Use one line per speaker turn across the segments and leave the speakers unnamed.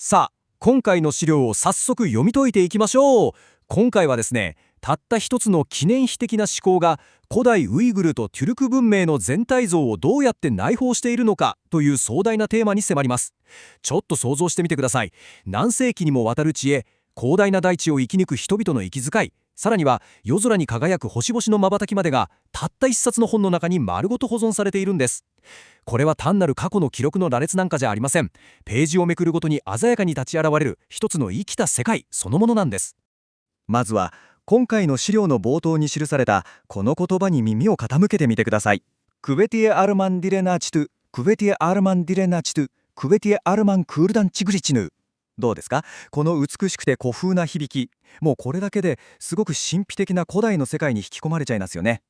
さあ、今回の資料を早速読み解いていきましょう。今回はですね、たった一つの記念碑的な思考が古代ウイグルとテュルク文明の全体像をどうやって内包しているのかという壮大なテーマに迫ります。ちょっと想像してみてください。何世紀にもわたる知恵、広大な大地を生き抜く人々の息遣い、さらには夜空に輝く星々の瞬きまでがたった一冊の本の中に丸ごと保存されているんです。これは単なる過去の記録の羅列なんかじゃありません。ページをめくるごとに鮮やかに立ち現れる一つの生きた世界そのものなんです。
まずは今回の資料の冒頭に記されたこの言葉に耳を傾けてみてください。クベティエアルマンディレナチトゥ、クベティエアルマンディレナチトゥ、クベティエアルマンクールダンチグリチヌ。どうですか？この美しくて古風な響き、もうこれだけですごく神秘的な古代の世界に引き込まれちゃいますよね。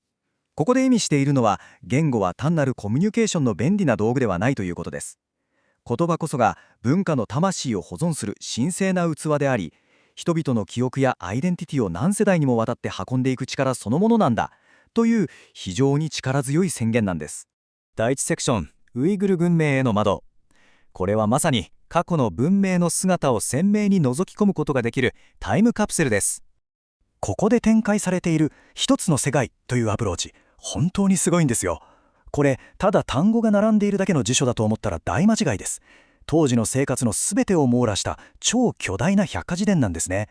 ここで意味しているのは、言語は単なるコミュニケーションの便利な道具ではないということです。言葉こそが文化の魂を保存する神聖な器であり、人々の記憶やアイデンティティを何世代にもわたって運んでいく力そのものなんだという非常に力強い宣言なんです。第一セクション、ウイグル文明への窓。これはまさに過去の文明の姿を鮮明に覗き込むことができるタイムカプセルです。ここで展開されている一つの世界というアプローチ、本当にすごいんですよ。これただ単語が並んでいるだけの辞書だと思ったら大間違いです。当時の生活のすべてを網羅した超巨大な百科事典なんですね。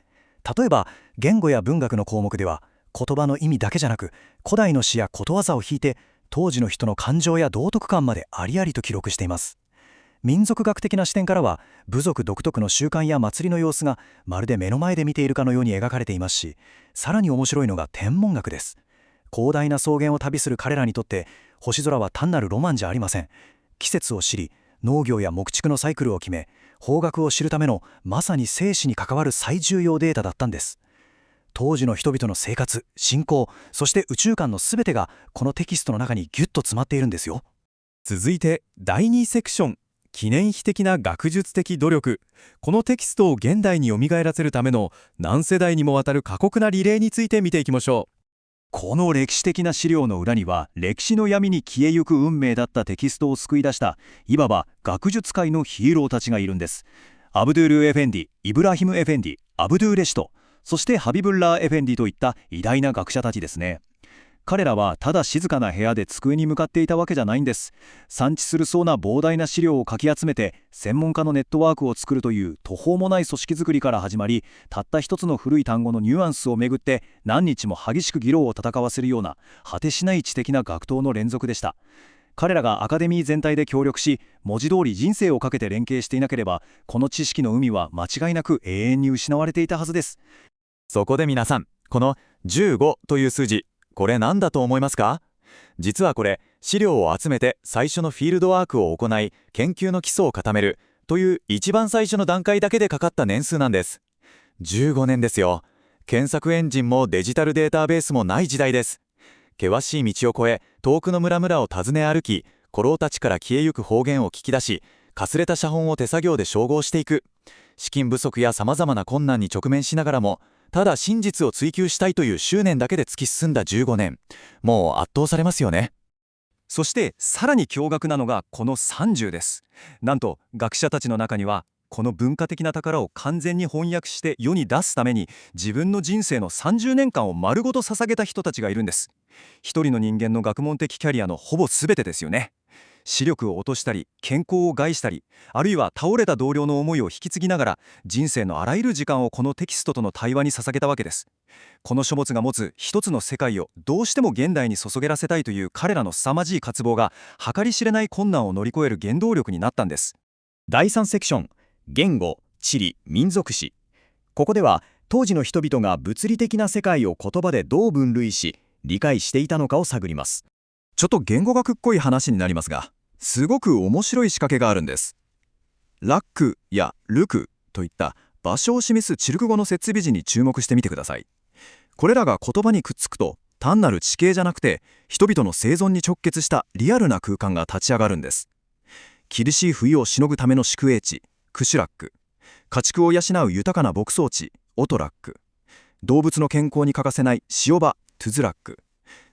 例えば言語や文学の項目では、言葉の意味だけじゃなく古代の詩やことわざを引いて当時の人の感情や道徳観までありありと記録しています。民族学的な視点からは、部族独特の習慣や祭りの様子がまるで目の前で見ているかのように描かれていますし、さらに面白いのが天文学です。広大な草原を旅する彼らにとって星空は単なるロマンじゃありません。季節を知り、農業や牧畜のサイクルを決め、方角を知るためのまさに生死に関わる最重要データだったんです。当時の人々の生活、信仰、そして宇宙観のすべてがこのテキストの中にギュッと詰まっているんですよ。
続いて第2セクション、記念碑的な学術的努力。このテキストを現代によみがえらせるための何世代にもわたる過酷なリレーについて見ていきましょう。
この歴史的な資料の裏には、歴史の闇に消えゆく運命だったテキストを救い出したいわば学術界のヒーローたちがいるんです。アブドゥール・エフェンディ、イブラヒム・エフェンディ、アブドゥーレシト、そしてハビブッラー・エフェンディといった偉大な学者たちですね。彼らはただ静かな部屋で机に向かっていたわけじゃないんです。産地するそうな膨大な資料をかき集めて専門家のネットワークを作るという途方もない組織づくりから始まり、たった一つの古い単語のニュアンスをめぐって何日も激しく議論を戦わせるような果てしない知的な学頭の連続でした。彼らがアカデミー全体で協力し、文字通り人生をかけて連携していなければ、この知識の海は間違いなく永遠に失われていたはずです。
そこで皆さん、この15という数字、これ何だと思いますか？実はこれ、資料を集めて最初のフィールドワークを行い、研究の基礎を固めるという一番最初の段階だけでかかった年数なんです。15年ですよ。検索エンジンもデジタルデータベースもない時代です。険しい道を越え、遠くの村々を訪ね歩き、古老たちから消えゆく方言を聞き出し、かすれた写本を手作業で照合していく。資金不足やさまざまな困難に直面しながらも、ただ真実を追求したいという執念だけで突き進んだ15年。もう圧倒されますよね。
そしてさらに驚愕なのがこの30です。なんと学者たちの中には、この文化的な宝を完全に翻訳して世に出すために自分の人生の30年間を丸ごと捧げた人たちがいるんです。一人の人間の学問的キャリアのほぼ全てですよね。視力を落としたり健康を害したり、あるいは倒れた同僚の思いを引き継ぎながら人生のあらゆる時間をこのテキストとの対話に捧げたわけです。この書物が持つ一つの世界をどうしても現代に注げらせたいという彼らの凄まじい渇望が計り知れない困難を乗り越える原動力になったんです。
第3セクション、言語、地理、民族史。ここでは当時の人々が物理的な世界を言葉でどう分類し理解していたのかを探ります。
ちょっと言語学っぽい話になりますが、すごく面白い仕掛けがあるんです。ラックやルクといった場所を示すチルク語の接尾辞に注目してみてください。これらが言葉にくっつくと、単なる地形じゃなくて人々の生存に直結したリアルな空間が立ち上がるんです。厳しい冬をしのぐための宿営地、クシュラック、家畜を養う豊かな牧草地、オトラック、動物の健康に欠かせない塩場、トゥズラック、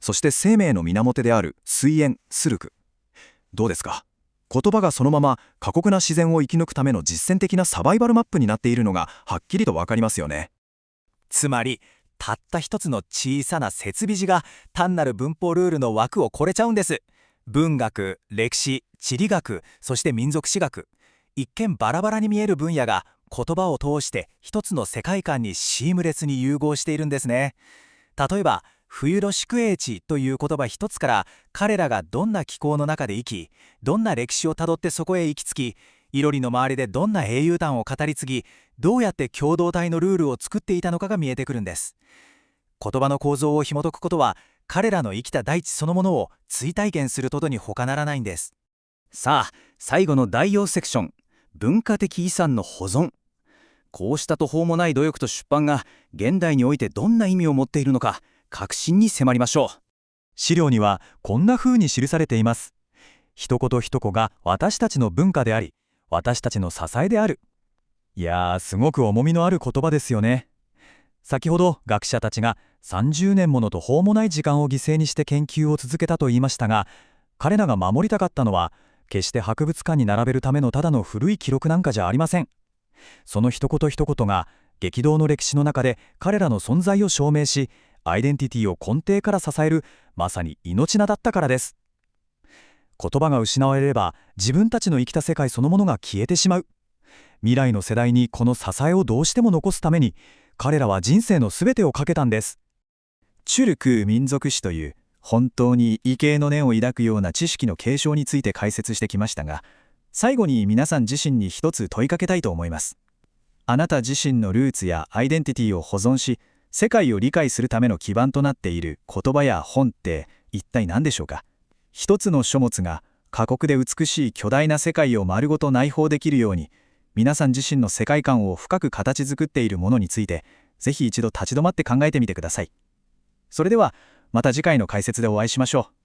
そして生命の源である水源、スルク。どうですか？
言葉がそのまま過酷な自然を生き抜くための実践的なサバイバルマップになっているのがはっきりとわかりますよね。
つまり、たった一つの小さな設備字が単なる文法ルールの枠を超れちゃうんです。文学、歴史、地理学、そして民族史学。一見バラバラに見える分野が言葉を通して一つの世界観にシームレスに融合しているんですね。例えば、冬の宿営地という言葉一つから彼らがどんな気候の中で生き、どんな歴史をたどってそこへ行き着き、イロリの周りでどんな英雄譚を語り継ぎ、どうやって共同体のルールを作っていたのかが見えてくるんです。言葉の構造を紐解くことは、彼らの生きた大地そのものを追体験することに他ならないんです。
さあ、最後の代用セクション、文化的遺産の保存。こうした途方もない努力と出版が現代においてどんな意味を持っているのか、確信に迫りましょう。
資料にはこんな風に記されています。一言一語が私たちの文化であり、私たちの支えである。いやー、すごく重みのある言葉ですよね。先ほど学者たちが30年もの途方もない時間を犠牲にして研究を続けたと言いましたが、彼らが守りたかったのは決して博物館に並べるためのただの古い記録なんかじゃありません。その一言一言が激動の歴史の中で彼らの存在を証明し、アイデンティティを根底から支える、まさに命名だったからです。言葉が失われれば自分たちの生きた世界そのものが消えてしまう。未来の世代にこの支えをどうしても残すために、彼らは人生のすべてをかけたんです。
チュルクー民族史という本当に畏敬の念を抱くような知識の継承について解説してきましたが、最後に皆さん自身に一つ問いかけたいと思います。あなた自身のルーツやアイデンティティを保存し、世界を理解するための基盤となっている言葉や本って一体何でしょうか。一つの書物が過酷で美しい巨大な世界を丸ごと内包できるように、皆さん自身の世界観を深く形作っているものについて、ぜひ一度立ち止まって考えてみてください。それではまた次回の解説でお会いしましょう。